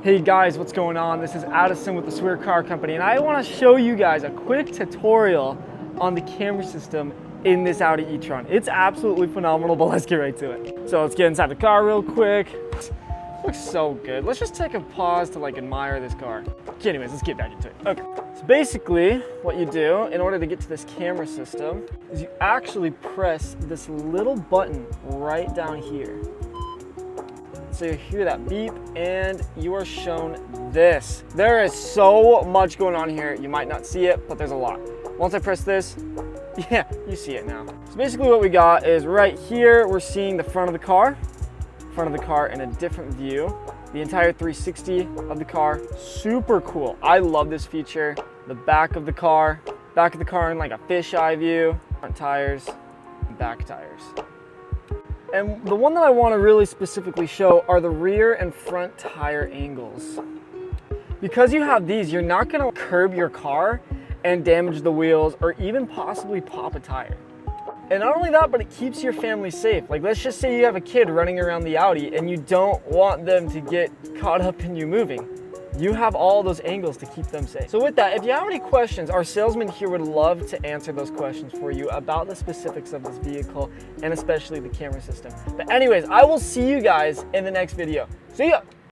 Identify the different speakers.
Speaker 1: Hey guys, what's going on? This is Addison with the Swear Car Company, and I want to show you guys a quick tutorial on the camera system in this Audi e-tron. It's absolutely phenomenal, but let's get right to it. So let's get inside the car real quick. Looks so good. Let's just take a pause to admire this car. Okay, anyways, let's get back into it. Okay, so basically what you do in order to get to this camera system is you actually press this little button right down here. So you hear that beep and you are shown this. There is so much going on here. You might not see it, but there's a lot. Once I press this, yeah, you see it now. So basically what we got is right here, we're seeing the front of the car in a different view. The entire 360 of the car, super cool. I love this feature. The back of the car in like a fisheye view, front tires, back tires. And the one that I want to really specifically show are the rear and front tire angles. Because you have these, you're not going to curb your car and damage the wheels or even possibly pop a tire. And not only that, but it keeps your family safe. Like, let's just say you have a kid running around the Audi and you don't want them to get caught up in you moving. You have all those angles to keep them safe. So with that, if you have any questions, our salesman here would love to answer those questions for you about the specifics of this vehicle and especially the camera system. But anyways, I will see you guys in the next video. See ya!